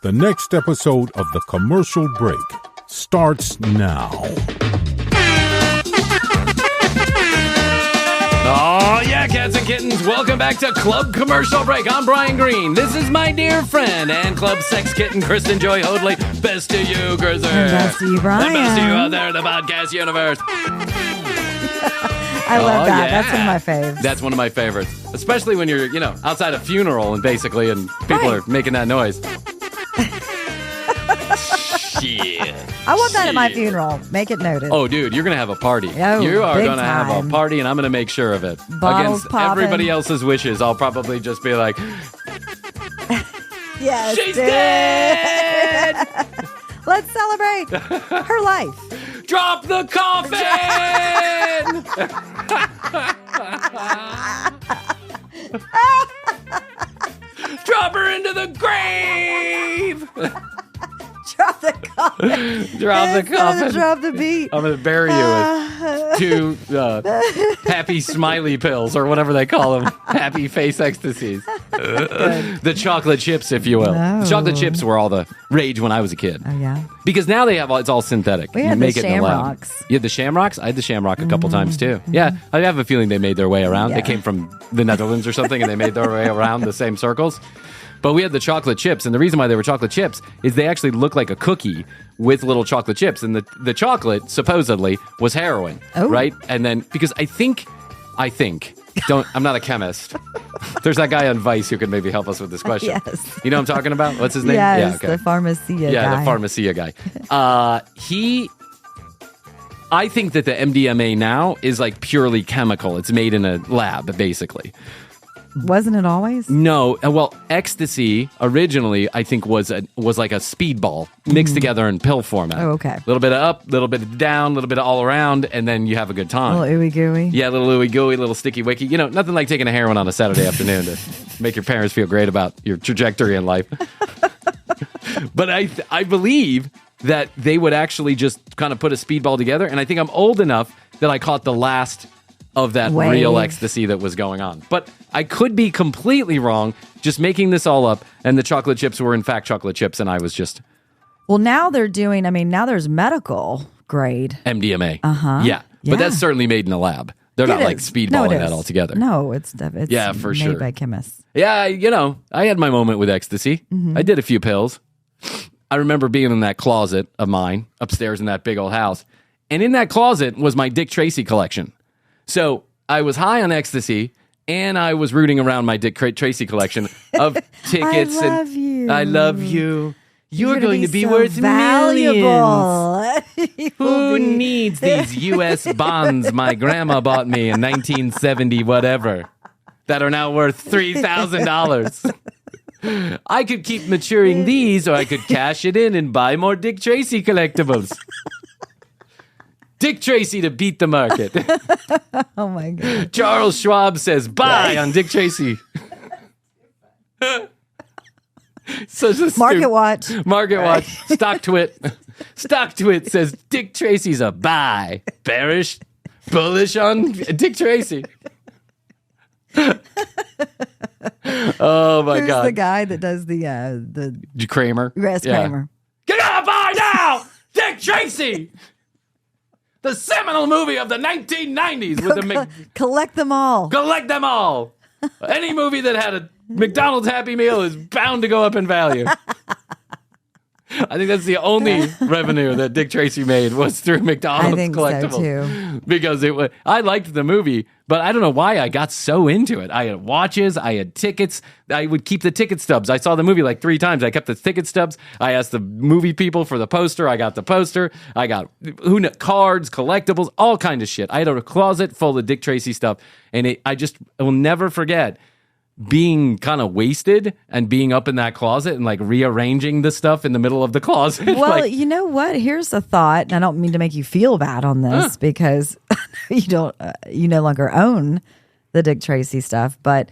The next episode of The Commercial Break starts now. Oh, yeah, cats and kittens. Welcome back to Club Commercial Break. I'm Brian Green. This is my dear friend and Club Sex Kitten, Kristen Joy Hoadley. Best to you, Kristen. And best to you, Brian. And best to you out there in the podcast universe. I love that. Yeah. That's one of my faves. That's one of my favorites. Especially when you're, outside a funeral and people are making that noise. Shit. I want that at my funeral. Make it noted. Oh, dude, you're going to have a party. Oh, you are going to time. have a party, and I'm going to make sure of it. Bottles Against popping. everybody else's wishes, I'll probably just be like, yes, she's dead! Let's celebrate her life. Drop the coffin! Drop her into the grave! Drop the coffin. Drop the coffin. Drop the beat. I'm going to bury you with 2 happy smiley pills or whatever they call them. Happy face ecstasies. The chocolate chips, if you will. Oh. The chocolate chips were all the rage when I was a kid. Oh, yeah. Because now it's all synthetic. We You had make the it in lab. shamrocks. You had the shamrocks? I had the shamrock a couple times too. Yeah, I have a feeling they made their way around. Yeah. They came from the Netherlands or something and they made their way around the same circles. But we had the chocolate chips, and the reason why they were chocolate chips is they actually look like a cookie with little chocolate chips. And the chocolate, supposedly, was heroin, right? And then, because I think, I'm not a chemist. There's that guy on Vice who could maybe help us with this question. Yes. You know what I'm talking about? What's his name? Yes, the Pharmacia guy. Yeah, the Pharmacia guy. I think that the MDMA now is like purely chemical. It's made in a lab, basically. Wasn't it always? No. Well, ecstasy originally, I think, was like a speedball mixed together in pill format. Oh, okay. A little bit of up, a little bit of down, a little bit of all around, and then you have a good time. A little ooey gooey. Yeah, a little ooey gooey, a little sticky wicky. Nothing like taking a heroin on a Saturday afternoon to make your parents feel great about your trajectory in life. But I believe that they would actually just kind of put a speedball together, and I think I'm old enough that I caught the last of that Wave. real ecstasy that was going on. But I could be completely wrong, just making this all up, and the chocolate chips were in fact chocolate chips, and I was just... Well, now they're doing, now there's medical grade. MDMA. Uh-huh. Yeah. But that's certainly made in a lab. They're not like speedballing that all together. No, it's yeah, for made sure. by chemists. Yeah, I had my moment with ecstasy. I did a few pills. I remember being in that closet of mine upstairs in that big old house. And in that closet was my Dick Tracy collection. So I was high on ecstasy, and I was rooting around my Dick Tracy collection of tickets. I love you. I love you. You're going to be so worth valuable. millions. Who needs these U.S. bonds my grandma bought me in 1970 whatever that are now worth $3,000? I could keep maturing these, or I could cash it in and buy more Dick Tracy collectibles. Dick Tracy to beat the market. Oh, my God. Charles Schwab says buy on Dick Tracy. Market Watch. Market Watch. Stock Twit. Stock Twit says Dick Tracy's a buy. Bearish, bullish on Dick Tracy. Oh my Who's God. the guy that does the Kramer. Yes, Kramer. Get out of buy now! Dick Tracy! The seminal movie of the 1990s with the Collect them all. collect them all. Any movie that had a McDonald's Happy Meal is bound to go up in value. I think that's the only revenue that Dick Tracy made was through McDonald's I think collectibles. so too. Because I liked the movie, but I don't know why I got so into it. I had watches, I had tickets. I would keep the ticket stubs. I saw the movie like 3 times. I kept the ticket stubs. I asked the movie people for the poster. I got the poster. I got cards, collectibles, all kind of shit. I had a closet full of Dick Tracy stuff, and I will never forget being kind of wasted and being up in that closet and like rearranging the stuff in the middle of the closet. Well, you know what? Here's a thought, and I don't mean to make you feel bad on this because you no longer own the Dick Tracy stuff, but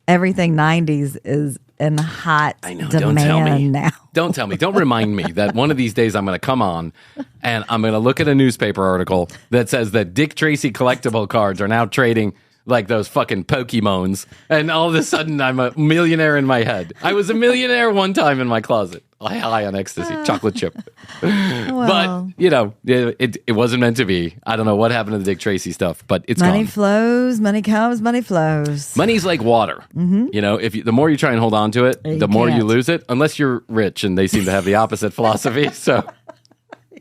everything 90s is in hot demand don't tell me. now. Don't tell me. Don't remind me that one of these days I'm going to come on and I'm going to look at a newspaper article that says that Dick Tracy collectible cards are now trading like those fucking Pokemons, and all of a sudden I'm a millionaire in my head. I was a millionaire one time in my closet. high on ecstasy, chocolate chip. Well, But, you know, it wasn't meant to be. I don't know what happened to the Dick Tracy stuff, but it's money gone. flows, money comes, money flows. Money's like water. You know, the more you try and hold on to it, You the more you can't. lose it, unless you're rich, and they seem to have the opposite philosophy. So,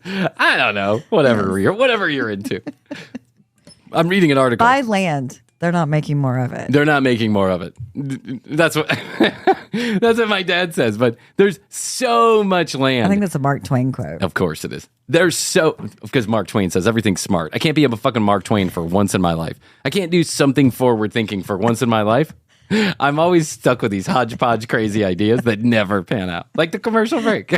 I don't know. Whatever you're into. I'm reading an article. Buy land. They're not making more of it. They're not making more of it. That's what that's what my dad says. But there's so much land. I think that's a Mark Twain quote. Of course it is. Because Mark Twain says everything's smart. I can't be a fucking Mark Twain for once in my life. I can't do something forward thinking for once in my life. I'm always stuck with these hodgepodge crazy ideas that never pan out. Like the commercial break.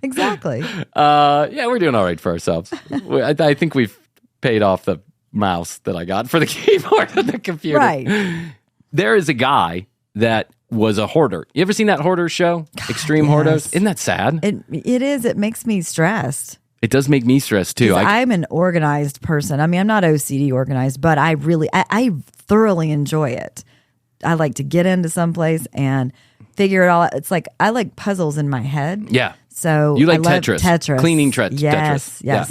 Exactly. Yeah, we're doing all right for ourselves. I think we've paid off the mouse that I got for the keyboard of the computer. Right. There is a guy that was a hoarder. You ever seen that hoarder show? Extreme yes. Hoarders? Isn't that sad? It is. It makes me stressed. It does make me stressed too. I'm an organized person. I mean, I'm not OCD organized, but I thoroughly enjoy it. I like to get into someplace and figure it all out. It's like I like puzzles in my head. Yeah. So You like I love Tetris. Cleaning Tetris. Yes. Yeah.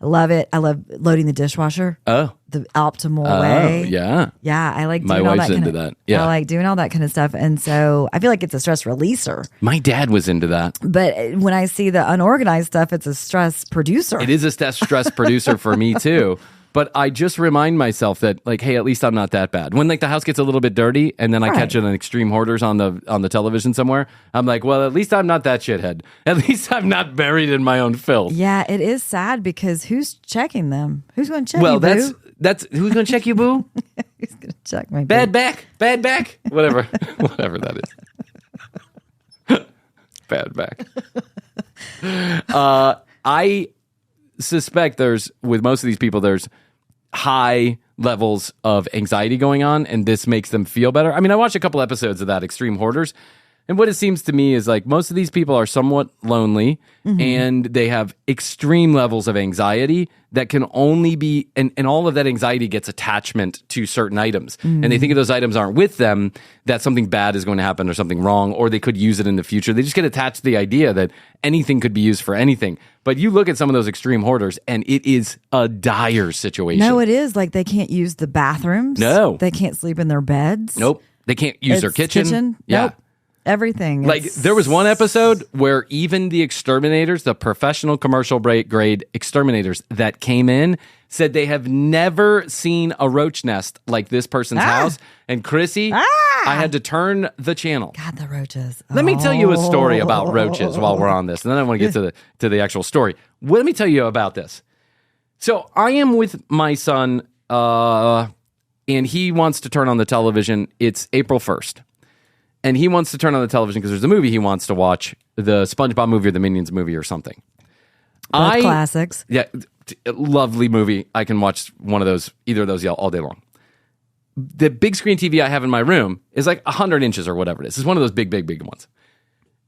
I love it. I love loading the dishwasher. Oh. The optimal way. Yeah. Yeah, I like My doing all wife's that into kind of, that. Yeah. I like doing all that kind of stuff. And so I feel like it's a stress releaser. My dad was into that. But when I see the unorganized stuff, it's a stress producer. It is a stress producer for me too. But I just remind myself that, like, hey, at least I'm not that bad. When like the house gets a little bit dirty, and then I catch an Extreme Hoarders on the television somewhere, I'm like, well, at least I'm not that shithead. At least I'm not buried in my own filth. Yeah, it is sad because who's checking them? Who's going to check Well, you, boo? that's who's gonna check you, boo? Who's going to check my Bad boo? back, whatever that is. Bad back. I suspect with most of these people, there's high levels of anxiety going on, and this makes them feel better. I mean, I watched a couple episodes of that Extreme Hoarders, and what it seems to me is like most of these people are somewhat lonely, and they have extreme levels of anxiety that can only be, and all of that anxiety gets attachment to certain items. And they think if those items aren't with them, that something bad is going to happen or something wrong, or they could use it in the future. They just get attached to the idea that anything could be used for anything. But you look at some of those Extreme Hoarders, and it is a dire situation. No, it is. Like they can't use the bathrooms. No. They can't sleep in their beds. Nope. They can't use their kitchen. Yeah. Nope. Everything. Like there was one episode where even the exterminators, the professional commercial grade exterminators that came in, said they have never seen a roach nest like this person's house. And Krissy, I had to turn the channel. God, the roaches. Let me tell you a story about roaches while we're on this, and then I want to get to the actual story. Let me tell you about this. So I am with my son, and he wants to turn on the television. It's April 1st. And he wants to turn on the television because there's a movie he wants to watch, the SpongeBob movie or the Minions movie or something. Both classics. Yeah, lovely movie. I can watch either of those all day long. The big screen TV I have in my room is like 100 inches or whatever it is. It's one of those big ones.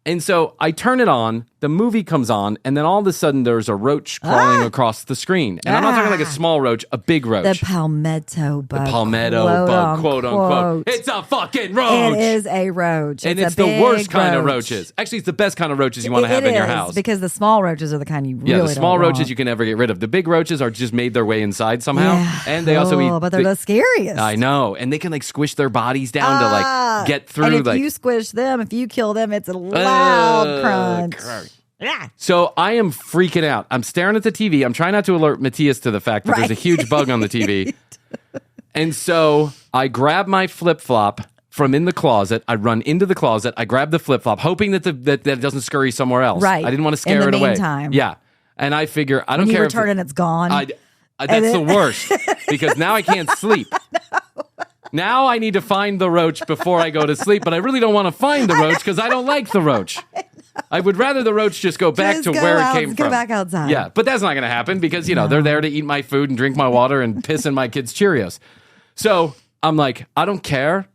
And so I turn it on, the movie comes on, and then all of a sudden there's a roach crawling across the screen. And I'm not talking like a small roach, a big roach. The palmetto bug. The palmetto bug, quote unquote. It's a fucking roach. It is a roach. And it's the worst kind of roaches. Actually, it's the best kind of roaches you want to have in your house. Because the small roaches are the kind you really don't the small roaches want. you can never get rid of. The big roaches are just made their way inside somehow. Yeah. And they also eat. But they're the scariest. I know. And they can like squish their bodies down to like get through. And if like, you squish them, if you kill them, it's a loud crunch. Yeah. So I am freaking out. I'm staring at the TV. I'm trying not to alert Matthias to the fact that there's a huge bug on the TV. And so I grab my flip-flop from in the closet. I run into the closet. I grab the flip-flop, hoping that that it doesn't scurry somewhere else. Right. I didn't want to scare it away. In the meantime. Yeah. And I figure, I don't When care you return and it's gone. that's the worst because now I can't sleep. Now I need to find the roach before I go to sleep, but I really don't want to find the roach because I don't like the roach. I would rather the roach just go back to where it came from. Go back outside. Yeah, but that's not going to happen because, they're there to eat my food and drink my water and piss in my kids' Cheerios. So I'm like, I don't care.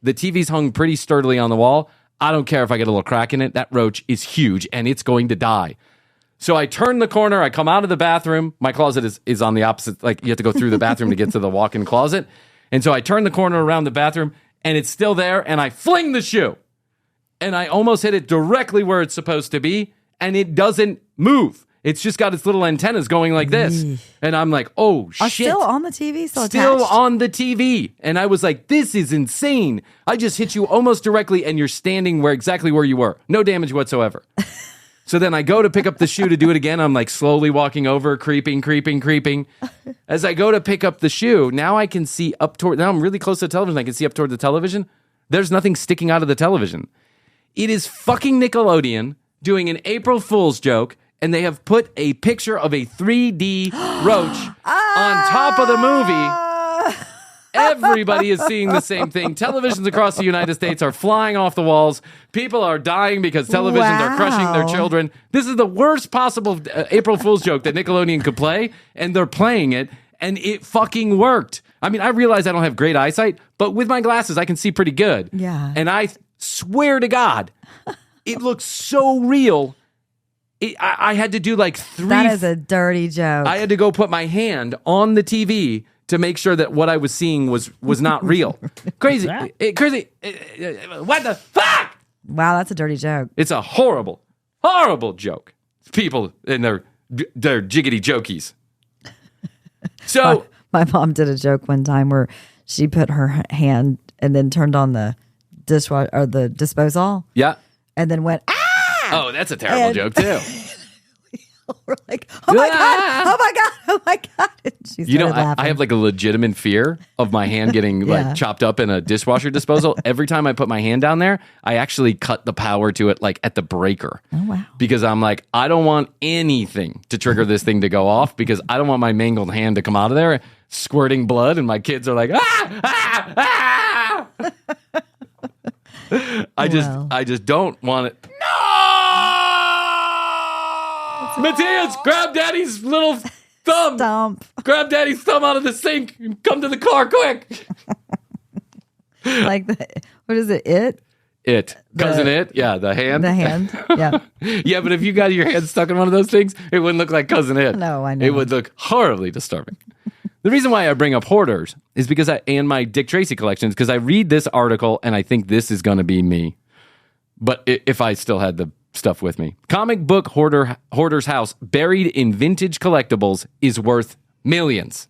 The TV's hung pretty sturdily on the wall. I don't care if I get a little crack in it. That roach is huge and it's going to die. So I turn the corner. I come out of the bathroom. My closet is on the opposite. Like you have to go through the bathroom to get to the walk-in closet. And so I turn the corner around the bathroom and it's still there and I fling the shoe. and I almost hit it directly where it's supposed to be, and it doesn't move. It's just got its little antennas going like this. And I'm like, oh, shit. Still on the TV? Still attached? On the TV. And I was like, this is insane. I just hit you almost directly, and you're standing exactly where you were. No damage whatsoever. So then I go to pick up the shoe to do it again. I'm like slowly walking over, creeping. As I go to pick up the shoe, now I can see now I'm really close to the television. I can see up toward the television. There's nothing sticking out of the television. It is fucking Nickelodeon doing an April Fool's joke, and they have put a picture of a 3D roach on top of the movie. Everybody is seeing the same thing. Televisions across the United States are flying off the walls. People are dying because televisions are crushing their children. This is the worst possible April Fool's joke that Nickelodeon could play, and they're playing it, and it fucking worked. I mean, I realize I don't have great eyesight, but with my glasses, I can see pretty good. Yeah. And I swear to God, it looks so real. I had to do like 3... That is a dirty joke. I had to go put my hand on the TV to make sure that what I was seeing was not real. Crazy. Crazy. What the fuck? Wow, that's a dirty joke. It's a horrible, horrible joke. People and their jiggity jokies. So... My mom did a joke one time where she put her hand and then turned on the dishwasher or the disposal. Yeah. And then went, ah! Oh, that's a terrible joke too. We're like, oh my God, oh my God, oh my God. And she started laughing. I have like a legitimate fear of my hand getting like chopped up in a dishwasher disposal. Every time I put my hand down there, I actually cut the power to it like at the breaker. Oh, wow. Because I'm like, I don't want anything to trigger this thing to go off because I don't want my mangled hand to come out of there squirting blood and my kids are like, I just don't want it. Matthias, grab Daddy's little thumb. Stump. Grab Daddy's thumb out of the sink and come to the car quick. Like, what is it? Cousin It? Yeah, the hand. The hand, yeah. Yeah, but if you got your hand stuck in one of those things, it wouldn't look like Cousin It. No, I know. It would look horribly disturbing. The reason why I bring up hoarders is because and my Dick Tracy collections, because I read this article and I think this is going to be me. But if I still had the stuff with me. Comic book hoarder's house buried in vintage collectibles is worth millions.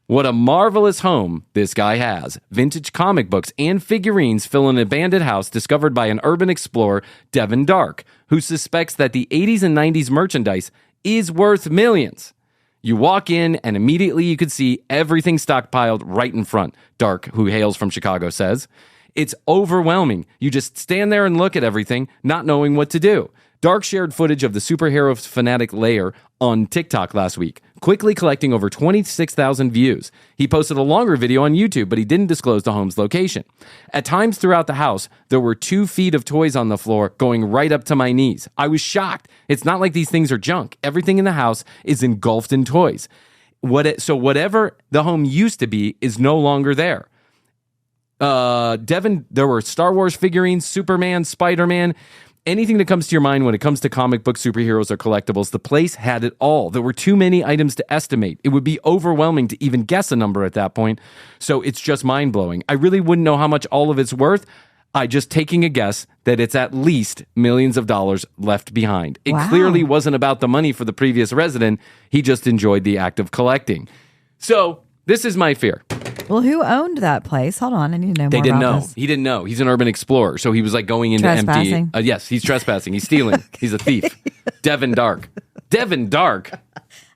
What a marvelous home this guy has. Vintage comic books and figurines fill an abandoned house discovered by an urban explorer, Devon Dork, who suspects that the 80s and 90s merchandise is worth millions. You walk in and immediately you could see everything stockpiled right in front, Dork, who hails from Chicago, says. It's overwhelming. You just stand there and look at everything, not knowing what to do. Dork shared footage of the superhero fanatic lair on TikTok last week, quickly collecting over 26,000 views. He posted a longer video on YouTube, but he didn't disclose the home's location. At times throughout the house, there were 2 feet of toys on the floor going right up to my knees. I was shocked. It's not like these things are junk. Everything in the house is engulfed in toys. So whatever the home used to be is no longer there. Devon, there were Star Wars figurines, Superman, Spider-Man, anything that comes to your mind when it comes to comic book superheroes or collectibles. The place had it all. There were too many items to estimate. It would be overwhelming to even guess a number at that point. So it's just mind-blowing. I really wouldn't know how much all of it's worth. I just taking a guess that it's at least millions of dollars left behind. It clearly wasn't about the money for the previous resident. He just enjoyed the act of collecting. So this is my fear. Well, who owned that place? Hold on, I need to know more. They didn't about know. this. He didn't know. He's an urban explorer, so he was like going into empty. Yes, he's trespassing. He's stealing. Okay. He's a thief. Devon Dork. Devon Dork.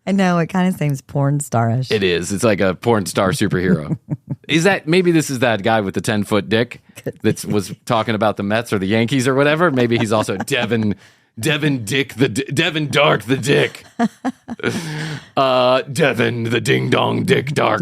I know, it kind of seems porn starish. It is. It's like a porn star superhero. Maybe this is that guy with the 10-foot dick that was talking about the Mets or the Yankees or whatever. Maybe he's also Devon Dick Devon Dork the Dick. Devon the Ding Dong Dick Dark.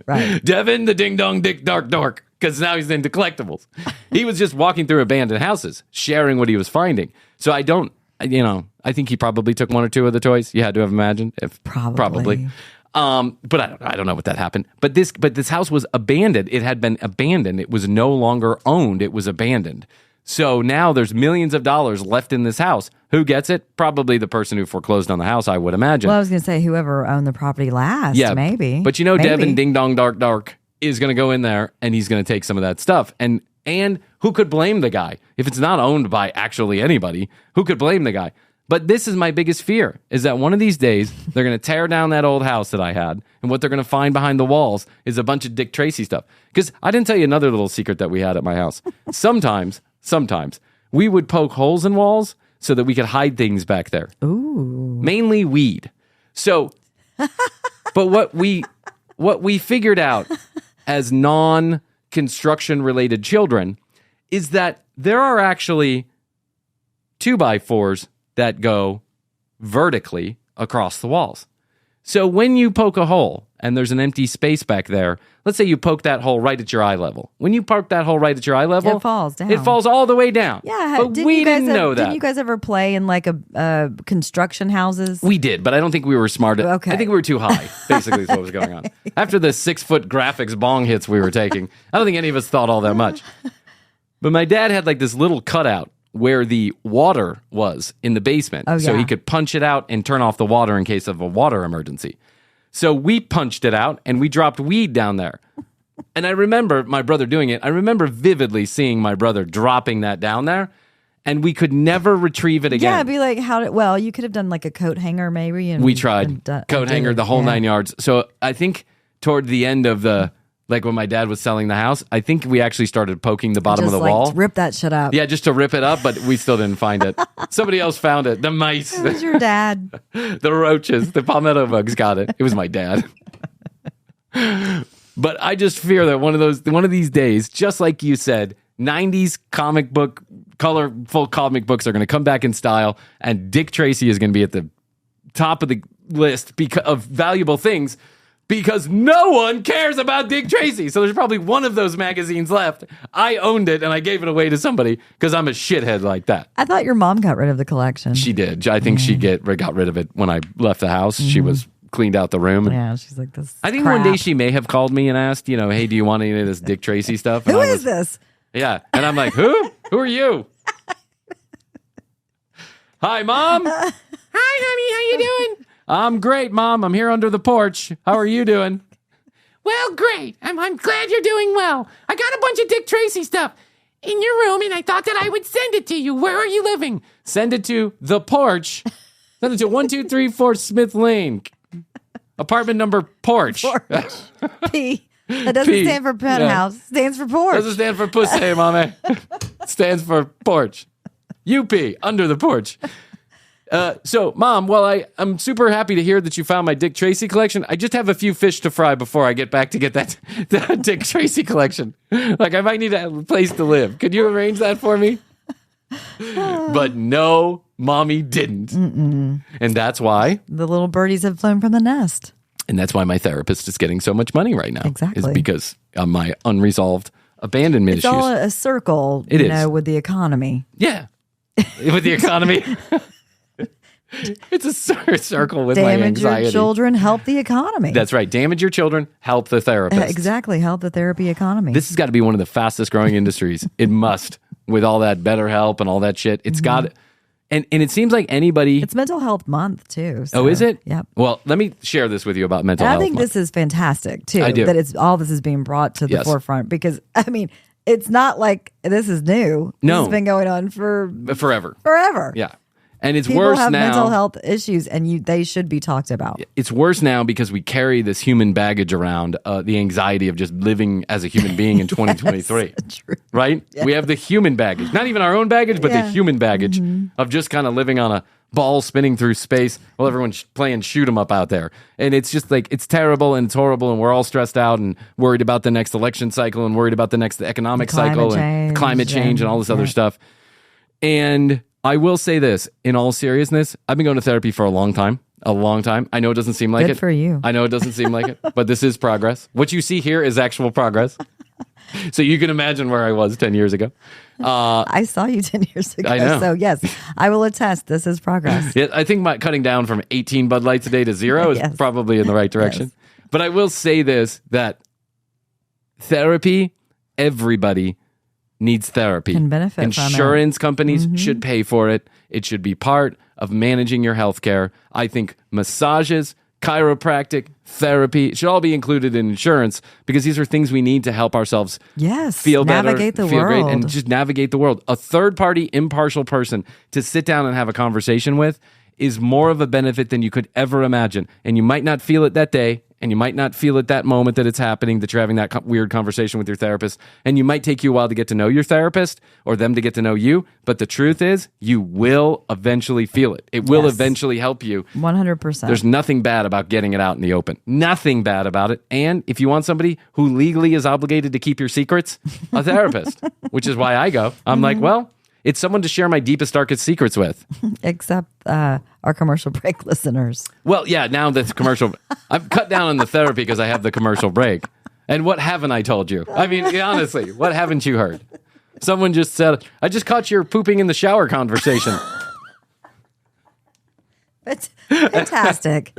Right. Devon the Ding Dong Dick Dork, because now he's into collectibles. He was just walking through abandoned houses, sharing what he was finding. So I think he probably took 1 or 2 of the toys. You had to have imagined. Probably. But I don't know what that happened. But this house was abandoned. It had been abandoned. It was no longer owned. It was abandoned. So now there's millions of dollars left in this house. Who gets it? Probably the person who foreclosed on the house, I would imagine. Well, I was going to say whoever owned the property last, maybe. But Devon Ding Dong Dark is going to go in there and he's going to take some of that stuff. And who could blame the guy? If it's not owned by actually anybody, who could blame the guy? But this is my biggest fear, is that one of these days, they're going to tear down that old house that I had, and what they're going to find behind the walls is a bunch of Dick Tracy stuff. Because I didn't tell you another little secret that we had at my house. Sometimes, we would poke holes in walls so that we could hide things back there. Ooh. Mainly weed. So, but what we figured out as non-construction related children is that there are actually 2x4s that go vertically across the walls. So when you poke a hole and there's an empty space back there, let's say you poke that hole right at your eye level. When you poke that hole right at your eye level, it falls down. It falls all the way down. Yeah, but we didn't know that. Didn't you guys ever play in like a construction houses? We did, but I don't think we were smart. Okay. I think we were too high, basically, is what was going on. After the 6-foot graphics bong hits we were taking, I don't think any of us thought all that much. But my dad had like this little cutout where the water was in the basement. Oh, yeah. So he could punch it out and turn off the water in case of a water emergency. So we punched it out and we dropped weed down there. And I remember my brother doing it. I remember vividly seeing my brother dropping that down there, and we could never retrieve it again. Yeah, it'd be like, well, you could have done like a coat hanger maybe. And we tried coat hanger, the whole 9 yards. So I think toward the end of like when my dad was selling the house, I think we actually started poking the bottom of the wall. Rip that shit up. Yeah, just to rip it up, but we still didn't find it. Somebody else found it. The mice. It was your dad. The roaches, the palmetto bugs got it. It was my dad. But I just fear that one of these days, just like you said, 90s comic book, colorful comic books are going to come back in style, and Dick Tracy is going to be at the top of the list of valuable things, because no one cares about Dick Tracy. So there's probably one of those magazines left. I owned it, and I gave it away to somebody because I'm a shithead like that. I thought your mom got rid of the collection. She did. I think she got rid of it when I left the house. She was cleaned out the room. Yeah, she's like this. I think crap. one day she may have called me and asked, hey, do you want any of this Dick Tracy stuff? And Who is this? Yeah. And I'm like, who? Who are you? Hi, Mom. Hi, honey. How you doing? I'm great, Mom. I'm here under the porch. How are you doing? Well, great. I'm glad you're doing well. I got a bunch of Dick Tracy stuff in your room, and I thought that I would send it to you. Where are you living? Send it to the porch. Send it to 1234 Smith Lane. Apartment number porch. P. That doesn't stand for penthouse. Yeah. Stands for porch. Doesn't stand for pussy, mommy. Stands for porch. UP, under the porch. So, Mom, well, I'm super happy to hear that you found my Dick Tracy collection. I just have a few fish to fry before I get back to get that Dick Tracy collection. Like, I might need a place to live. Could you arrange that for me? But no, Mommy didn't. Mm-mm. And that's why the little birdies have flown from the nest. And that's why my therapist is getting so much money right now. Exactly. Is because of my unresolved abandonment issues. It's all a circle, you know, with the economy. Yeah. With the economy. It's a circle with my anxiety. Damage your children, help the economy. That's right. Damage your children, help the therapist. Exactly. Help the therapy economy. This has got to be one of the fastest growing industries. It must. With all that BetterHelp and all that shit. It's got... And it seems like anybody... It's Mental Health Month, too. So, oh, is it? Yep. Well, let me share this with you about mental health. I think this is fantastic, too. I do. That all this is being brought to the forefront. Because, I mean, it's not like this is new. No. This has been going on for... Forever. Yeah. And it's People worse have now. Mental health issues, and they should be talked about. It's worse now because we carry this human baggage around, the anxiety of just living as a human being in 2023. True. Right? Yeah. We have the human baggage. Not even our own baggage, but the human baggage of just kind of living on a ball spinning through space while everyone's playing shoot 'em up out there. And it's just like, it's terrible and it's horrible, and we're all stressed out and worried about the next election cycle and worried about the next economic cycle and climate change and all this other stuff. And I will say this, in all seriousness, I've been going to therapy for a long time. I know it doesn't seem like it. Good for you. I know it doesn't seem like it, but this is progress. What you see here is actual progress. So you can imagine where I was 10 years ago. I saw you 10 years ago. I know. So yes, I will attest this is progress. Yeah, I think my cutting down from 18 Bud Lights a day to 0 is probably in the right direction. Yes. But I will say this, that therapy, everybody needs therapy. Can benefit Insurance companies should pay for it. It should be part of managing your health care. I think massages, chiropractic, therapy. It should all be included in insurance because these are things we need to help ourselves feel better, navigate the feel world. great, and just navigate the world. A third-party, impartial person to sit down and have a conversation with is more of a benefit than you could ever imagine. And you might not feel it that day, and you might not feel it that moment that it's happening, that you're having that weird conversation with your therapist. And you might take you a while to get to know your therapist or them to get to know you. But the truth is, you will eventually feel it. It will eventually help you. 100%. There's nothing bad about getting it out in the open. Nothing bad about it. And if you want somebody who legally is obligated to keep your secrets, a therapist, which is why I go. I'm like, well, it's someone to share my deepest, darkest secrets with. Except our commercial break listeners. Well, yeah, now the commercial... I've cut down on the therapy because I have the commercial break. And what haven't I told you? I mean, honestly, what haven't you heard? Someone just said, I just caught your pooping in the shower conversation. It's fantastic.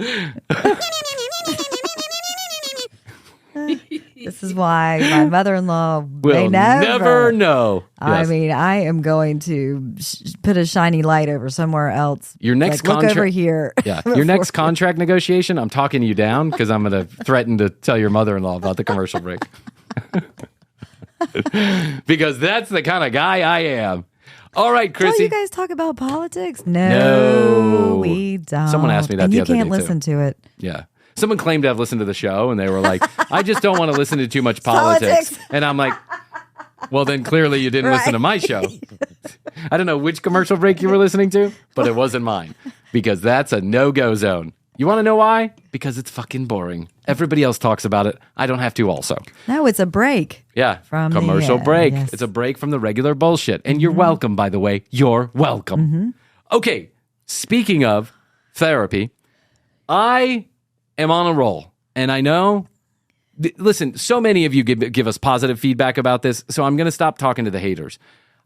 This is why my mother-in-law may never know. I Yes. mean, I am going to put a shiny light over somewhere else. Your next look over here. Yeah, your next contract negotiation, I'm talking you down because I'm going to threaten to tell your mother-in-law about the commercial break. Because that's the kind of guy I am. All right, Krissy. Don't you guys talk about politics? No, we don't. Someone asked me that and the you other day, can't too. listen to it. Yeah. Someone claimed to have listened to the show, and they were like, I just don't want to listen to too much politics. And I'm like, well, then clearly you didn't listen to my show. I don't know which commercial break you were listening to, but it wasn't mine because that's a no-go zone. You want to know why? Because it's fucking boring. Everybody else talks about it. I don't have to also. No, it's a break. Yeah. From commercial the, break. yes. It's a break from the regular bullshit. And you're welcome, by the way. You're welcome. Okay. Speaking of therapy, I am on a roll. And I know, listen, so many of you give us positive feedback about this. So I'm going to stop talking to the haters.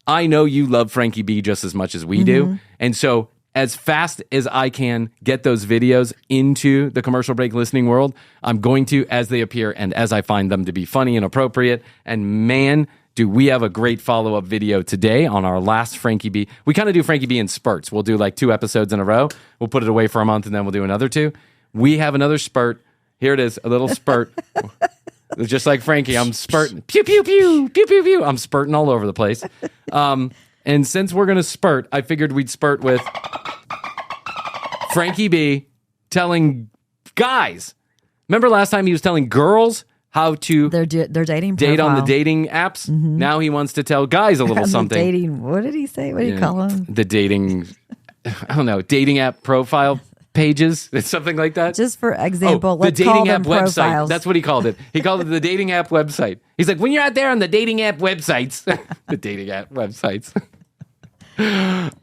I know you love Frankie B just as much as we do. And so as fast as I can get those videos into the commercial break listening world, I'm going to as they appear and as I find them to be funny and appropriate. And man, do we have a great follow-up video today on our last Frankie B. We kind of do Frankie B in spurts. We'll do like 2 episodes in a row. We'll put it away for a month and then we'll do another 2. We have another spurt. Here it is, a little spurt. Just like Frankie, I'm spurting. Pew, pew, pew, pew, pew, pew. I'm spurting all over the place. And since we're going to spurt, I figured we'd spurt with Frankie B telling guys. Remember last time he was telling girls how to Their dating date on the profile. dating apps? Now he wants to tell guys a little On the something. dating, what did he say? What do you call them? The dating, I don't know, dating app profile pages. It's something like that. Just for example, the let's call dating app them website. profiles. That's what he called it. He called it the dating app website. He's like, when you're out there on the dating app websites, the dating app websites.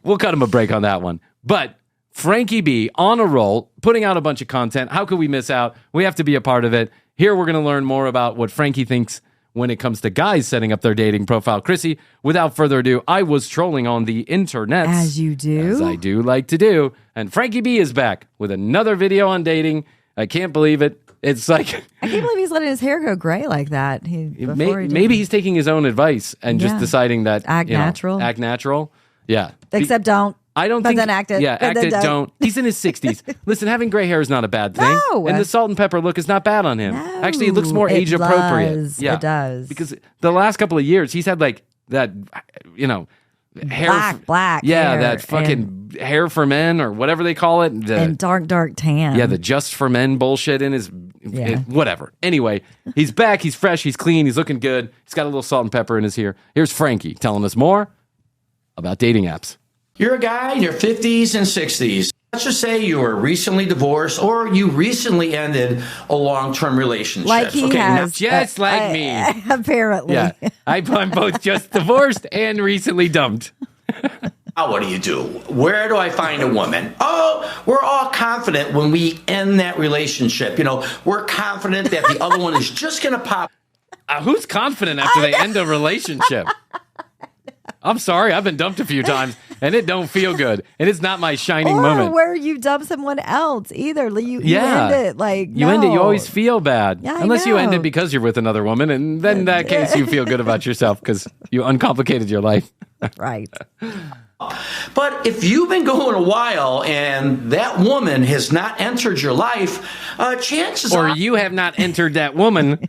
We'll cut him a break on that one. But Frankie B on a roll, putting out a bunch of content. How could we miss out? We have to be a part of it. Here we're going to learn more about what Frankie thinks when it comes to guys setting up their dating profile. Krissy, without further ado, I was trolling on the internet. As you do. As I do like to do. And Frankie B is back with another video on dating. I can't believe it. It's like... I can't believe he's letting his hair go gray like that. Maybe he's taking his own advice and just deciding that... Act natural. Act natural. Yeah. Except don't. I don't but think... then act it. Yeah, but act then it, don't. He's in his 60s. Listen, having gray hair is not a bad thing. No. And the salt and pepper look is not bad on him. No, Actually, it looks more it age appropriate. does. Yeah. It does. Because the last couple of years, he's had like that, hair... Black Yeah, hair that fucking hair for men or whatever they call it. and dark tan. Yeah, the just for men bullshit in his whatever. Anyway, he's back, he's fresh, he's clean, he's looking good. He's got a little salt and pepper in his ear. Here's Frankie telling us more about dating apps. You're a guy in your 50s and 60s. Let's just say you were recently divorced or you recently ended a long-term relationship. Like he has. Just like me. Apparently. Yeah, I'm both just divorced and recently dumped. Now what do? Where do I find a woman? Oh, we're all confident when we end that relationship. We're confident that the other one is just going to pop. Who's confident after they end a relationship? I'm sorry, I've been dumped a few times, and it don't feel good, and it's not my shining Or moment. where you dump someone else either. You Yeah. end it like You end it, you no. always feel bad. Yeah, I Unless you end know. it because you're with another woman, and then in that case, you feel good about yourself because you uncomplicated your life. Right. But if you've been going a while and that woman has not entered your life, chances Or are you have not entered that woman.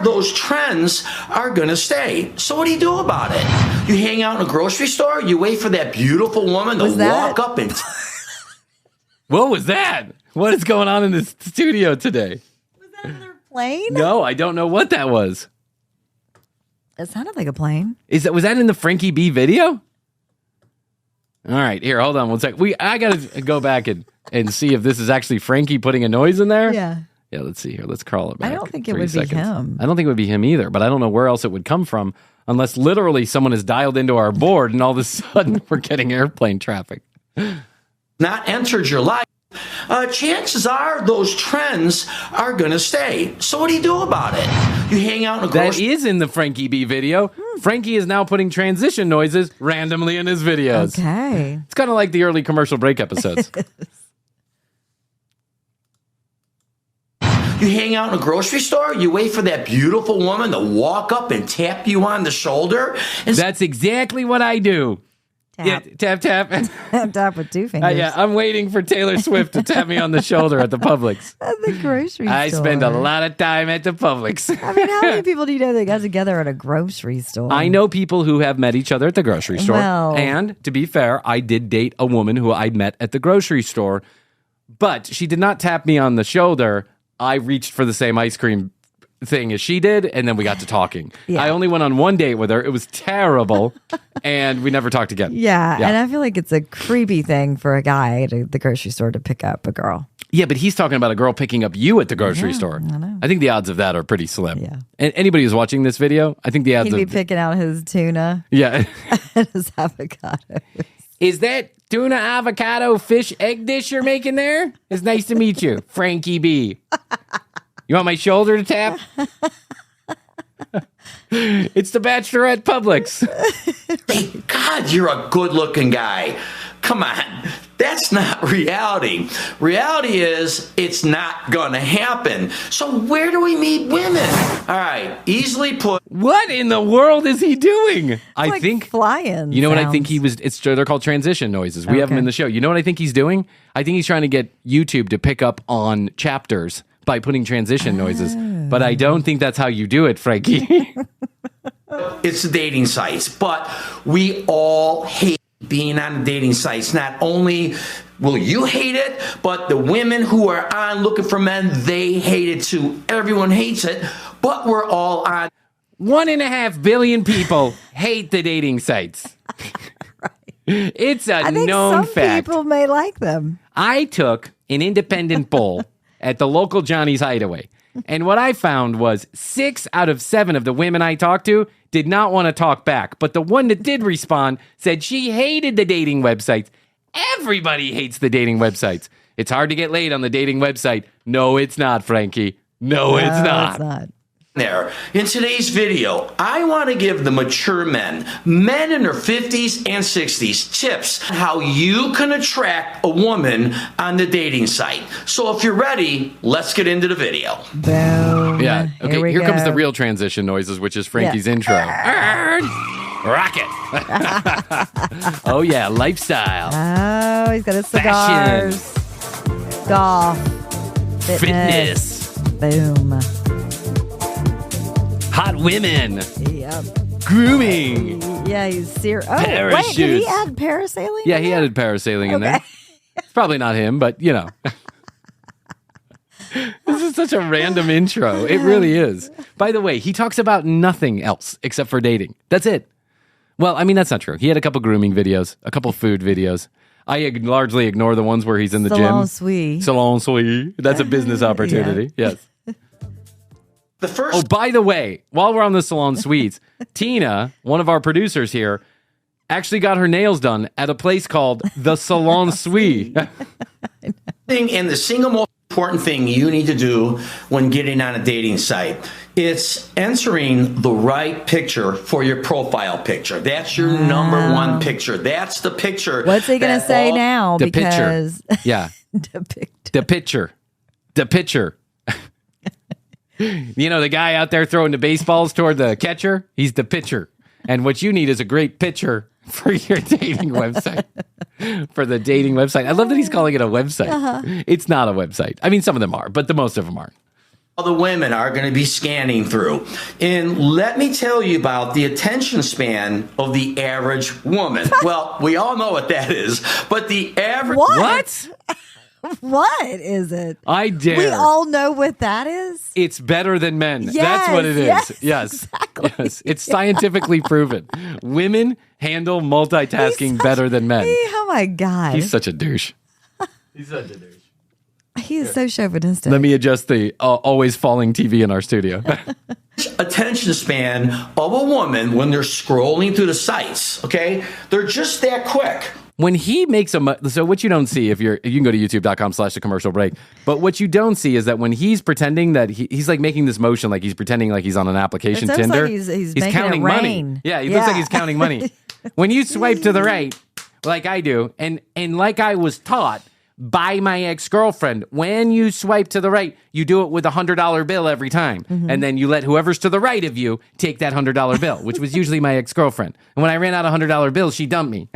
those trends are going to stay. So what do you do about it? You hang out in a grocery store, you wait for that beautiful woman to walk up and... What was that? What is going on in this studio today? Was that another plane? No, I don't know what that was. It sounded like a plane. Was that in the Frankie B video? All right, here, hold on one sec. I gotta go back and see if this is actually Frankie putting a noise in there. Yeah. Yeah, let's see here. Let's crawl it back. I don't think it 3 would seconds. be him. I don't think it would be him either, but I don't know where else it would come from unless literally someone has dialed into our board and all of a sudden we're getting airplane traffic. not entered your life, chances are those trends are going to stay. So what do you do about it? You hang out in a That grocery... is in the Frankie B video. Frankie is now putting transition noises randomly in his videos. Okay. It's kind of like the early commercial break episodes. You hang out in a grocery store, you wait for that beautiful woman to walk up and tap you on the shoulder. And That's exactly what I do. Tap. Yeah, tap. Tap with 2 fingers. Yeah, I'm waiting for Taylor Swift to tap me on the shoulder at the Publix. At the grocery store. I spend a lot of time at the Publix. I mean, how many people do you know that got together at a grocery store? I know people who have met each other at the grocery store. Well- And to be fair, I did date a woman who I met at the grocery store, but she did not tap me on the shoulder. I reached for the same ice cream thing as she did, and then we got to talking. Yeah. I only went on one date with her. It was terrible, and we never talked again. Yeah, and I feel like it's a creepy thing for a guy at the grocery store to pick up a girl. Yeah, but he's talking about a girl picking up you at the grocery store. I know. I think the odds of that are pretty slim. Yeah. And anybody who's watching this video, I think the odds He'd be of... picking out his tuna Yeah. and his avocado. Is that tuna avocado fish egg dish you're making there? It's nice to meet you, Frankie B. You want my shoulder to tap? It's the Bachelorette Publix. hey, God, you're a good-looking guy. Come on. That's not reality. Reality is it's not going to happen. So where do we meet women? All right, easily put. What in the world is he doing? I Like think flying. You know what I think sounds. he was? They're called transition noises. We have them in the show. You know what I think he's doing? I think he's trying to get YouTube to pick up on chapters by putting transition noises. But I don't think that's how you do it, Frankie. It's the dating sites, but we all hate being on the dating sites. Not only will you hate it, but the women who are on looking for men, they hate it too. Everyone hates it, but we're all on. 1.5 billion people hate the dating sites. It's a I think known some fact. people may like them. I took an independent poll at the local Johnny's Hideaway. And what I found was 6 out of 7 of the women I talked to did not want to talk back. But the one that did respond said she hated the dating websites. Everybody hates the dating websites. It's hard to get laid on the dating website. No, it's not, Frankie. No, it's not. It's not. There. In today's video, I want to give the mature men in their 50s and 60s, tips on how you can attract a woman on the dating site. So if you're ready, let's get into the video. Boom. Yeah. Okay, here comes go. the real transition noises, which is Frankie's intro. Rocket. Oh, yeah, lifestyle. Oh, he's got his cigars. Golf. Fitness. Boom. Hot women. Yep. Grooming. Yeah, he's serious. Oh, wait, did Parachutes. he add parasailing? Yeah, in he there? added parasailing in there. Okay. It's probably not him, but you know. This is such a random intro. It really is. By the way, he talks about nothing else except for dating. That's it. Well, I mean, that's not true. He had a couple grooming videos, a couple food videos. I largely ignore the ones where he's in the Salon gym. Suite. Salon Suite. That's a business opportunity. Yes. The first Oh, by the way, while we're on the Salon Suites, Tina, one of our producers here, actually got her nails done at a place called the Salon Suite. thing and the single most important thing you need to do when getting on a dating site, it's entering the right picture for your profile picture. That's your number one picture. That's the picture. What's he going to that say all- now? The Because picture. Yeah. depict. The pitcher. The pitcher. You know, the guy out there throwing the baseballs toward the catcher? He's the pitcher. And what you need is a great pitcher for your dating website. For the dating website. I love that he's calling it a website. It's not a website. I mean, some of them are, but the most of them aren't. The women are going to be scanning through. And let me tell you about the attention span of the average woman. Well, we all know what that is, but the average... What? What is it? I dare. We all know what that is. It's better than men. Yes, That's what it is. yes, exactly. Yes. It's scientifically proven. Women handle multitasking better than men. Oh my God. He's such a douche. He's such a douche. He is so chauvinistic. Let me adjust the always falling TV in our studio. Attention span of a woman when they're scrolling through the sites, okay? They're just that quick. When he makes so what you don't see you can go to youtube.com/the commercial break, but what you don't see is that when he's pretending that he's like making this motion, like he's pretending like he's on an application It looks Tinder. like he's making counting it money. rain. Yeah, he looks like he's counting money. When you swipe to the right, like I do, and like I was taught by my ex-girlfriend, when you swipe to the right, you do it with $100 bill every time. And then you let whoever's to the right of you take that $100 bill, which was usually my ex-girlfriend. And when I ran out of $100 bills, she dumped me.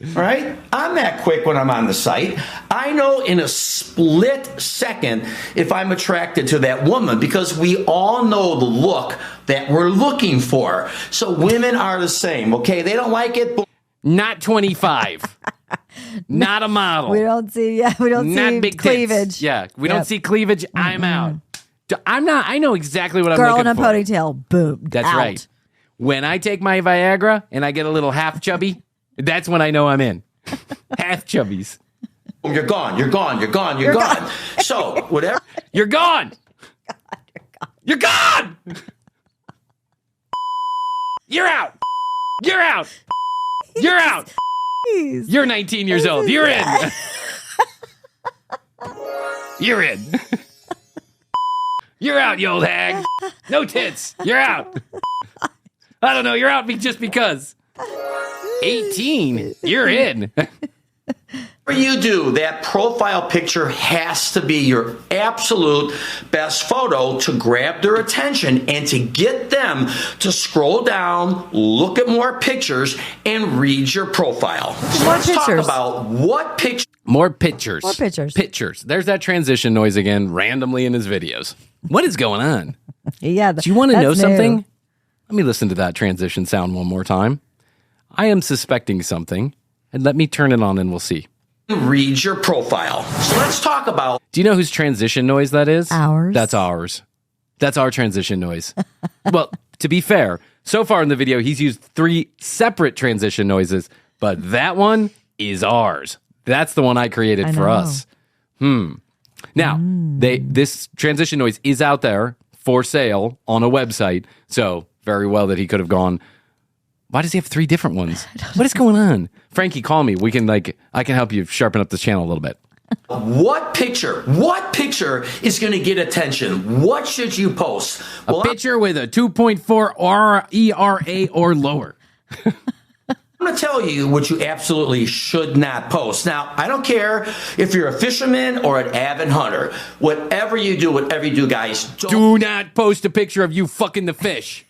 All right? I'm that quick when I'm on the site. I know in a split second if I'm attracted to that woman because we all know the look that we're looking for. So women are the same, okay? They don't like it. Not 25. Not a model. We don't see Not see big cleavage. Tits. Yeah, we don't see cleavage. I'm out. I know exactly what Girl I'm in looking a for. ponytail. Boom. That's out. right. When I take my Viagra and I get a little half chubby, that's when I know I'm in. Half chubbies. You're gone. You're gone. You're gone. You're gone. So whatever. You're gone. You're gone. You're out. You're out. You're out. Jeez. You're 19 years old. You're in. You're in. You're out, you old hag. No tits. You're out. I don't know. You're out just because. 18. You're in. Whatever you do, that profile picture has to be your absolute best photo to grab their attention and to get them to scroll down, look at more pictures, and read your profile. So let's talk pictures. about what picture. More pictures. More pictures. Pictures. There's that transition noise again, randomly in his videos. What is going on? Yeah. Do you want to know that's something? new. Let me listen to that transition sound one more time. I am suspecting something, and let me turn it on and we'll see. Read your profile. So let's talk about. Do you know whose transition noise that is? Ours. That's ours. That's our transition noise. Well, to be fair, so far in the video, he's used 3 separate transition noises, but that one is ours. That's the one I created for us. Now, this transition noise is out there for sale on a website, so very well that he could have gone, why does he have 3 different ones? What is going on? Frankie, call me. I can help you sharpen up this channel a little bit. What picture is going to get attention? What should you post? A picture with a 2.4 ERA or lower. I'm going to tell you what you absolutely should not post. Now, I don't care if you're a fisherman or an avid hunter. Whatever you do, guys, Do not post a picture of you fucking the fish.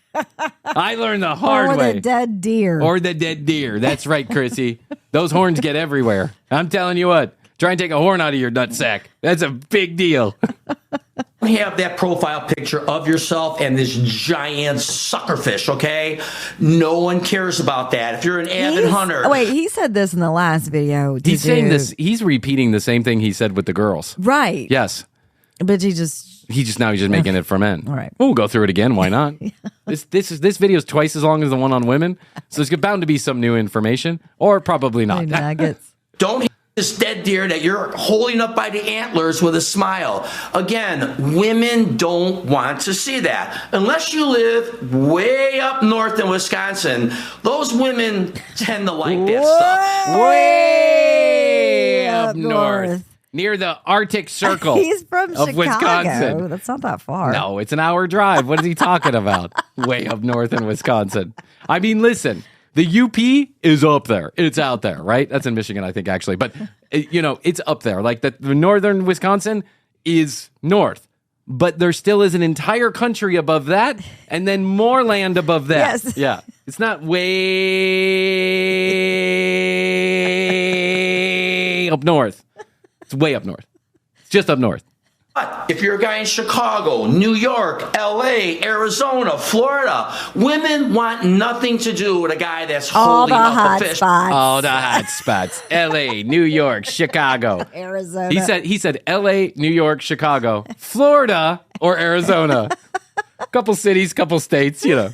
I learned the hard way. Or the dead deer. Or the dead deer. That's right, Krissy. Those horns get everywhere. I'm telling you what. Try and take a horn out of your nutsack. That's a big deal. have that profile picture of yourself and this giant suckerfish, okay? No one cares about that. If you're an avid hunter. Oh, wait, he said this in the last video. He's saying this. He's repeating the same thing he said with the girls. Right. Yes. But he's just making it for men. All right. We'll go through it again. Why not? This video is twice as long as the one on women, so there's bound to be some new information, or probably not. nuggets. Don't hit this dead deer that you're holding up by the antlers with a smile. Again, women don't want to see that. Unless you live way up north in Wisconsin, those women tend to like that stuff. Way up north. Near the Arctic Circle. He's from of Chicago. Wisconsin. That's not that far. No, it's an hour drive. What is he talking about? Way up north in Wisconsin. I mean, listen, the UP is up there. It's out there, right? That's in Michigan, I think, actually. But, it's up there. Like the northern Wisconsin is north. but there still is an entire country above that, and then more land above that. Yes. Yeah. It's not way up north. It's way up north. It's just up north. But if you're a guy in Chicago, New York, LA, Arizona, Florida, women want nothing to do with a guy that's All the holding up hot a fish. spots. All the hot spots. LA, New York, Chicago. Arizona. He said LA, New York, Chicago, Florida, or Arizona. Couple cities, couple states, you know.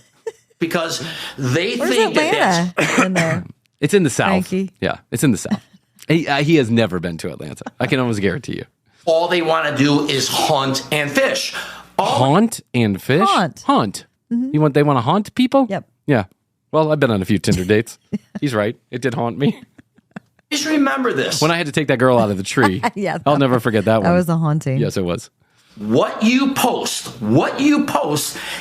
Because they Where's think that that's Atlanta in there? It's in the South. Frankie? Yeah, it's in the South. He has never been to Atlanta. I can almost guarantee you. all they want to do is hunt and fish. Haunt and fish? Haunt. Mm-hmm. They want to haunt people? Yep. Yeah. Well, I've been on a few Tinder dates. He's right. It did haunt me. Just remember this. When I had to take that girl out of the tree. Yeah, I'll never forget that one. That was a haunting. Yes, it was. What you post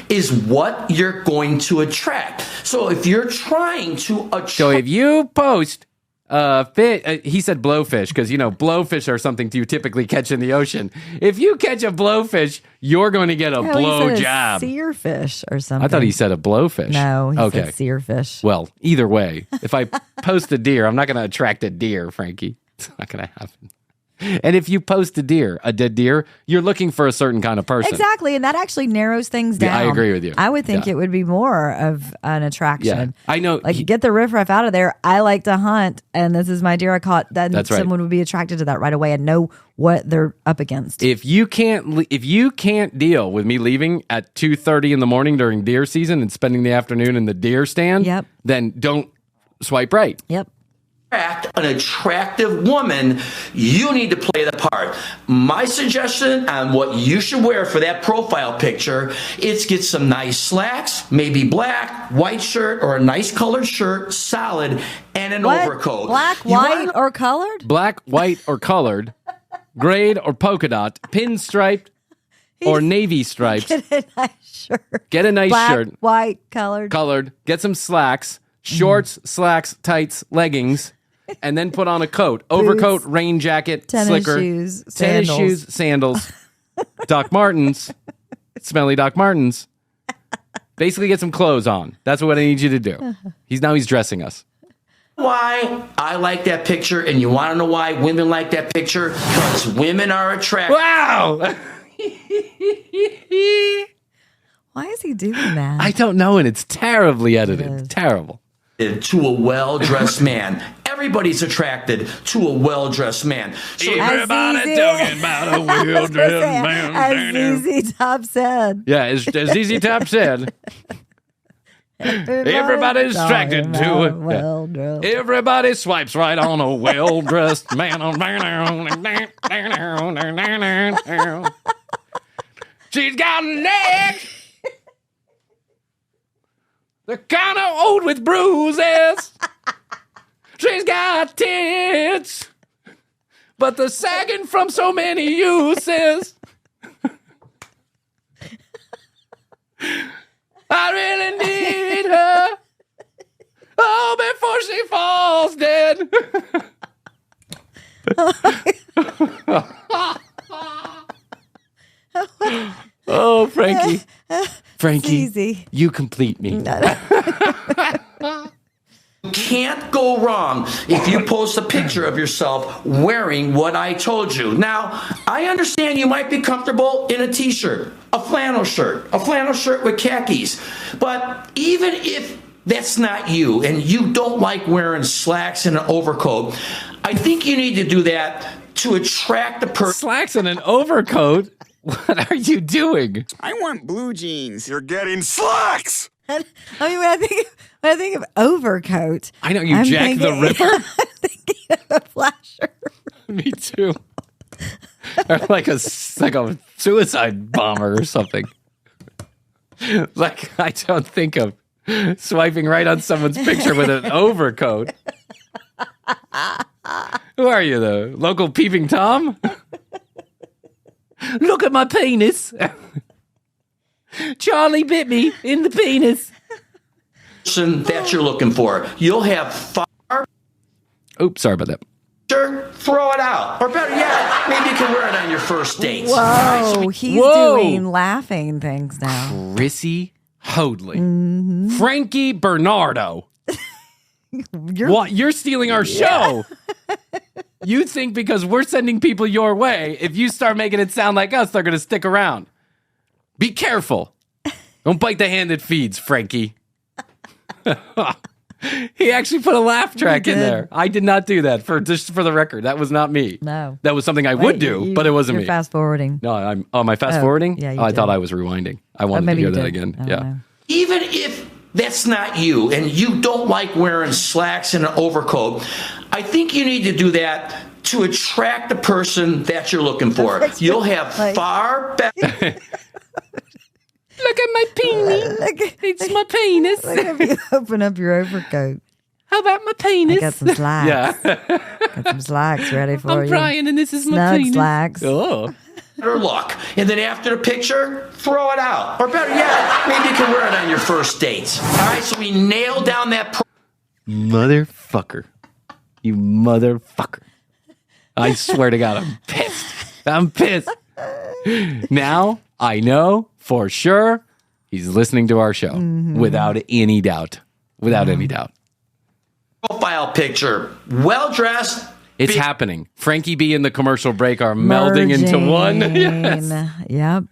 is what you're going to attract. So if you're trying to attract... So if you post he said blowfish because, blowfish are something you typically catch in the ocean. If you catch a blowfish, you're going to get a blow job. Seerfish or something. I thought he said a blowfish. No, he said seerfish. Well, either way, if I post a deer, I'm not going to attract a deer, Frankie. It's not going to happen. And if you post a dead deer, you're looking for a certain kind of person. Exactly, and that actually narrows things down. Yeah, I agree with you. I would think it would be more of an attraction. Yeah, I know. Like, get the riffraff out of there. I like to hunt, and this is my deer I caught. Then That's right. someone would be attracted to that right away and know what they're up against. If you can't deal with me leaving at 2:30 in the morning during deer season and spending the afternoon in the deer stand, then don't swipe right. Yep. An attractive woman, you need to play the part. My suggestion on what you should wear for that profile picture is get some nice slacks, maybe black, white shirt, or a nice colored shirt, solid, and an overcoat. Black, white, or colored? Black, white, or colored, grade or polka dot, pinstriped, or navy stripes. Get a nice shirt. Get a nice Black, shirt. white, colored. Colored. Get some slacks, shorts, slacks, tights, leggings. And then put on a coat, overcoat, rain jacket, tennis slicker, shoes, tennis sandals. shoes, sandals, Doc Martens, smelly Doc Martens. Basically, get some clothes on. That's what I need you to do. He's dressing us. Why I like that picture, and you want to know why women like that picture? Because women are attractive. Wow! Why is he doing that? I don't know, and it's terribly edited. Terrible. To a well-dressed man. Everybody's attracted to a well-dressed man. So everybody talking about a well-dressed man. As ZZ Top said. Yeah, as ZZ Top said. Everybody's attracted to it. Well-dressed. Everybody swipes right on a well-dressed man. She's got a neck. They're kind of old with bruises. She's got tits, but they're sagging from so many uses. I really need her. Oh, before she falls dead. Oh, Frankie. Frankie, Easy. you complete me. can't go wrong if you post a picture of yourself wearing what I told you. Now, I understand you might be comfortable in a t-shirt, a flannel shirt with khakis. But even if that's not you and you don't like wearing slacks and an overcoat, I think you need to do that to attract the person. Slacks and an overcoat? What are you doing? I want blue jeans. You're getting slacks! I mean, when I think of overcoat, I know, I'm Jack the Ripper? I'm thinking of a flasher. Me too. Or like a suicide bomber or something. Like, I don't think of swiping right on someone's picture with an overcoat. Who are you, the local peeping Tom? Look at my penis. Charlie bit me in the penis. That you're looking for. You'll have far. Oops, sorry about that. throw it out. Or better yet, maybe you can wear it on your first dates. Whoa, All right, so he's doing laughing things now. Krissy Hoadley. Frankie Bernardo. You're stealing our show. You think because we're sending people your way, if you start making it sound like us, they're going to stick around. Be careful. Don't bite the hand that feeds, Frankie. He actually put a laugh track in there. I did not do that, just for the record. That was not me. No. That was something I would do, but it wasn't me. Fast forwarding. No, am I fast forwarding? Yeah, I thought I was rewinding. I wanted to hear that again. I don't know. even if that's not you and you don't like wearing slacks and an overcoat, I think you need to do that to attract the person that you're looking for. You'll have far better... Look at my penis. It's my penis. Look if you open up your overcoat. How about my penis? I got some slacks. Yeah. Got some slacks ready for you. I'm Bryan and this is my Snug penis. slacks. Oh. better luck. And then after the picture, throw it out. Or better yet, maybe you can wear it on your first dates. All right, so we nailed down that... Motherfucker. You motherfucker. I swear to God, I'm pissed. I'm pissed. Now, I know for sure he's listening to our show without any doubt. Without any doubt. Profile picture, well-dressed. It's happening. Frankie B and the commercial break are melding into one. Yes. Yep.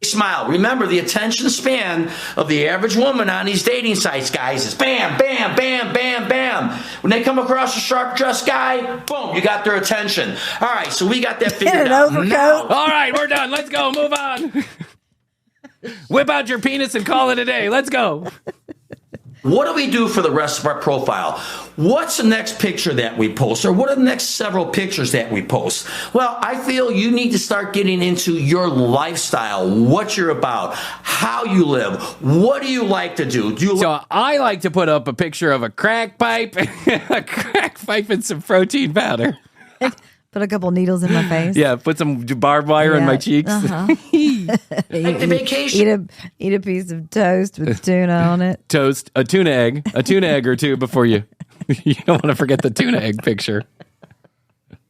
Smile. Remember, the attention span of the average woman on these dating sites, guys, is bam, bam, bam, bam, bam. When they come across a sharp-dressed guy, boom, you got their attention. All right, so we got that figured out. Now, all right, we're done. Let's go. Move on. Whip out your penis and call it a day. Let's go. what do we do for the rest of our profile? What's the next picture that we post? Or what are the next several pictures that we post? Well, I feel you need to start getting into your lifestyle, what you're about, how you live. What do you like to do? So I like to put up a picture of a crack pipe, and some protein powder. Put a couple needles in my face. Yeah, put some barbed wire in my cheeks. Like the vacation. Eat a piece of toast with tuna on it. Toast, a tuna egg or two before you don't want to forget the tuna egg picture.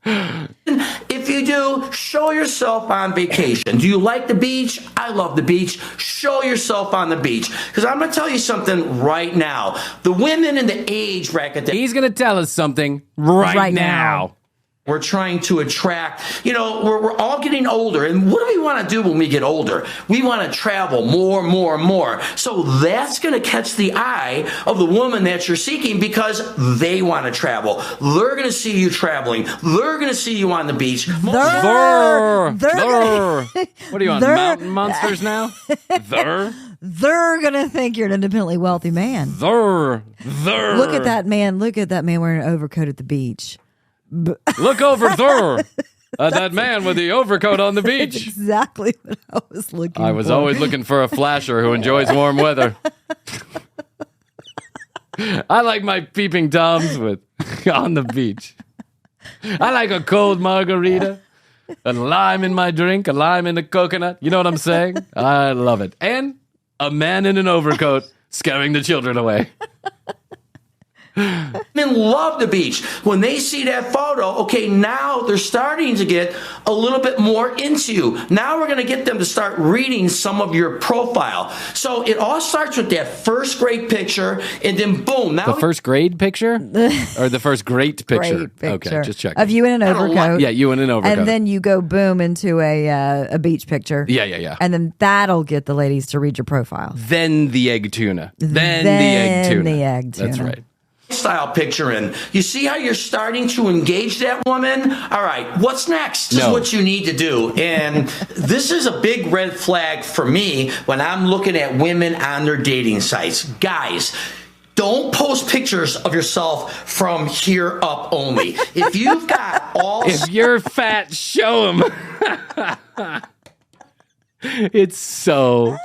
If you do, show yourself on vacation. Do you like the beach? I love the beach. Show yourself on the beach. Because I'm going to tell you something right now. The women in the age bracket that he's going to tell us something right now. We're trying to attract, we're all getting older. And what do we want to do when we get older? We want to travel more, more, more. So that's going to catch the eye of the woman that you're seeking because they want to travel. They're going to see you traveling. They're going to see you on the beach. What are you on, Mountain Monsters now? They're going to think you're an independently wealthy man. Look at that man. Look at that man wearing an overcoat at the beach. Look over there at that man with the overcoat on the beach. That's exactly what I was looking for. I was always looking for a flasher who enjoys warm weather. I like my peeping Toms on the beach. I like a cold margarita, a lime in my drink, a lime in the coconut. You know what I'm saying? I love it. And a man in an overcoat scaring the children away. Men love the beach. When they see that photo, okay, now they're starting to get a little bit more into you. Now we're going to get them to start reading some of your profile. So it all starts with that first grade picture, and then boom. Now first grade picture? Or the first great picture? Great picture. Okay, just check. Of you in an overcoat. Yeah, you in an overcoat. And then you go boom into a beach picture. Yeah. And then that'll get the ladies to read your profile. Then the egg tuna. Then the egg tuna. That's right. Style picture in. You see how you're starting to engage that woman? All right, what's next? This is what you need to do. And this is a big red flag for me when I'm looking at women on their dating sites. Guys, don't post pictures of yourself from here up only. If you've got all... If you're fat, show them. It's so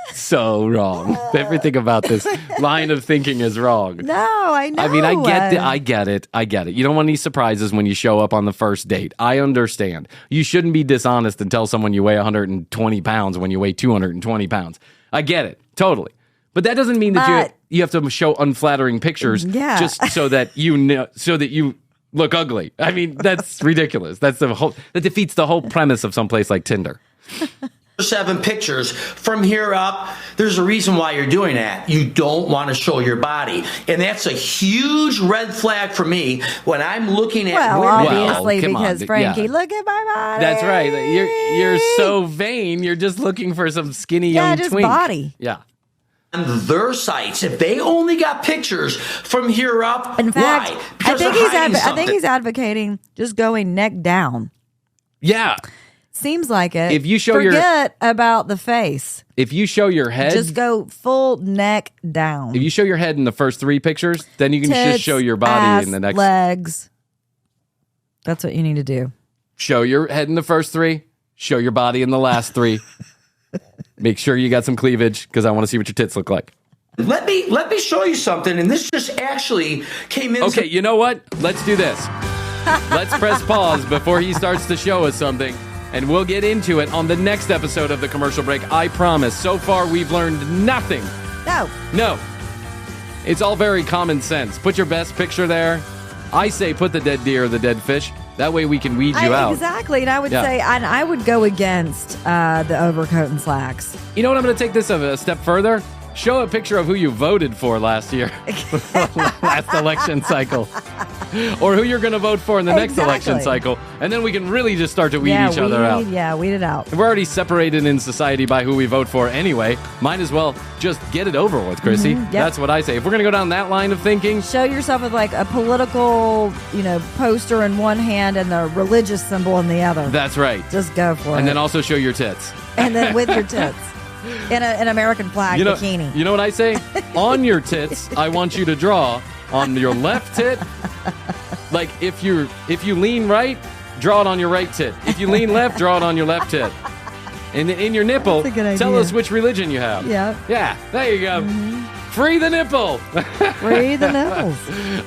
wrong. Everything about this line of thinking is wrong. No, I know. I mean, I get it. You don't want any surprises when you show up on the first date. I understand. You shouldn't be dishonest and tell someone you weigh 120 pounds when you weigh 220 pounds. I get it. Totally. But that doesn't mean that you have to show unflattering pictures just so that you look ugly. I mean, that's ridiculous. That defeats the whole premise of some place like Tinder. 7 pictures from here up. There's a reason why you're doing that. You don't want to show your body. And that's a huge red flag for me when I'm looking at women. Obviously, come on, because Frankie, yeah. look at my body. That's right. You're so vain. You're just looking for some skinny young just twink. body. Yeah. On their sites, if they only got pictures from here up, In fact, why? Because I they're think he's advocating just going neck down. Yeah. Seems like it. If you show Forget about the face. If you show your head, Just go full neck down. if you show your head in the first 3 pictures, then you can Tits, just show your body ass, in the next. legs. That's what you need to do. Show your head in the first 3. Show your body in the last 3. Make sure you got some cleavage because I want to see what your tits look like. Let me show you something, and this just actually came in. Okay, you know what? Let's do this. Let's press pause before he starts to show us something, and we'll get into it on the next episode of The Commercial Break. I promise. So far, we've learned nothing. No. It's all very common sense. Put your best picture there. I say put the dead deer or the dead fish. That way we can weed you out. Exactly. And I would say, I would go against the overcoat and slacks. You know what? I'm going to take this a step further. Show a picture of who you voted for last year, last election cycle, or who you're going to vote for in the next election cycle. And then we can really just start to weed each other out. Yeah, weed it out. We're already separated in society by who we vote for anyway. Might as well just get it over with, Krissy. Yep. That's what I say. If we're going to go down that line of thinking. Show yourself with like a political, poster in one hand and the religious symbol in the other. That's right. Just go for it. And then also show your tits. And then with your tits. In an American flag bikini. You know what I say? On your tits, I want you to draw on your left tit. Like if you lean right, draw it on your right tit. If you lean left, draw it on your left tit. And in your nipple, tell us which religion you have. Yeah. Yeah, there you go. Free the nipple. Free the nipples.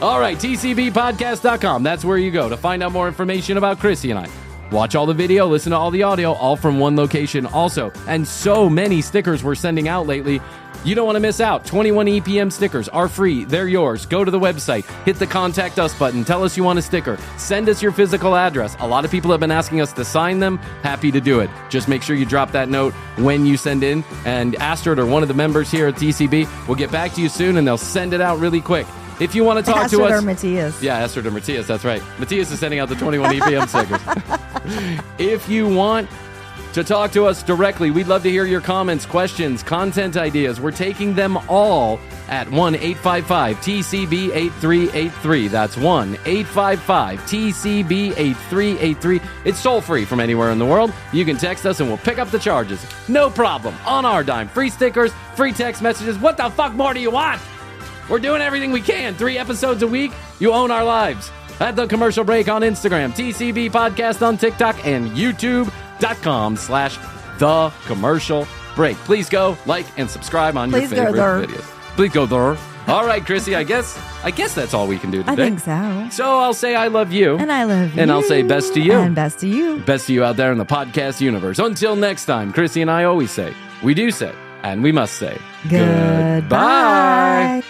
All right, tcbpodcast.com. That's where you go to find out more information about Krissy and I. Watch all the video, listen to all the audio, all from one location also. And so many stickers we're sending out lately. You don't want to miss out. 21 EPM stickers are free. They're yours. Go to the website. Hit the Contact Us button. Tell us you want a sticker. Send us your physical address. A lot of people have been asking us to sign them. Happy to do it. Just make sure you drop that note when you send in. And Astrid or one of the members here at TCB will get back to you soon, and they'll send it out really quick. If you want to talk to us... Astrid or Matthias. Yeah, Astrid or Matthias, that's right. Matthias is sending out the 21 EPM stickers. If you want to talk to us directly, we'd love to hear your comments, questions, content ideas. We're taking them all at 1-855-TCB-8383. That's 1-855-TCB-8383. It's toll-free from anywhere in the world. You can text us and we'll pick up the charges. No problem. On our dime. Free stickers, free text messages. What the fuck more do you want? We're doing everything we can. 3 episodes a week. You own our lives. At The Commercial Break on Instagram, TCB Podcast on TikTok, and YouTube.com/The Commercial Break. Please go like and subscribe on your favorite videos. Please go there. All right, Krissy, I guess that's all we can do today. I think so. So I'll say I love you. And I love you. And I'll say best to you. And best to you. Best to you out there in the podcast universe. Until next time, Krissy and I always say, we do say, and we must say, Goodbye.